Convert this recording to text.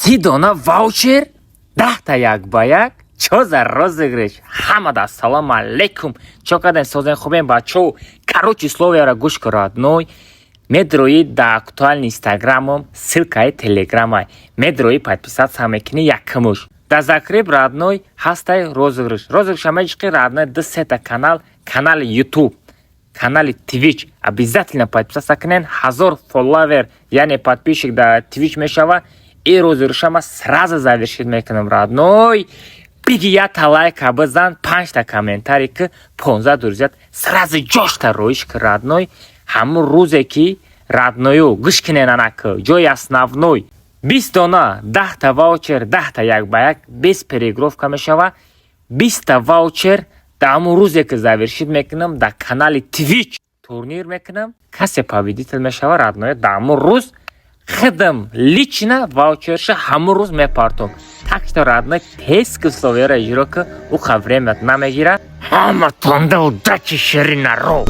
30 дона ваучер 10 та як ба як. Чо за розыгрыш? Хамада ассалому алейкум. Чо кадан созен хубен бачо. Короче, словияра гуш ко родной. Медроид да актуальный инстаграмом, ссылкай телеграмай. Медроид подписаться мекни якмуш. Да закреп родной хастай розыгрыш. Розыгрыш амечки родной десета канал YouTube, канал Twitch. Обязательно подписаться кнен 1000 фолловер, яни подписчик да Twitch мешава. И розыгрышама сразу завершить мекнем родной. Биги я лайка базан 5 та комментарий к 15 друзья. Сразу джошта роишь родной. Хаму рузе ки родною гышкинен анак джой основной. 20 дона 10 та ваучер 10 та як ба як без перегровка мешава. 20 та ваучер да хаму рузе ки завершить мекнем да канале Twitch турнир мекнем. Касе победитель мешава родной да хаму руз خدم лично ваучерша хаму руз мепартум. Так что родной тез к словера жирока уха время намегира. Ама тонда удачи ширина ро.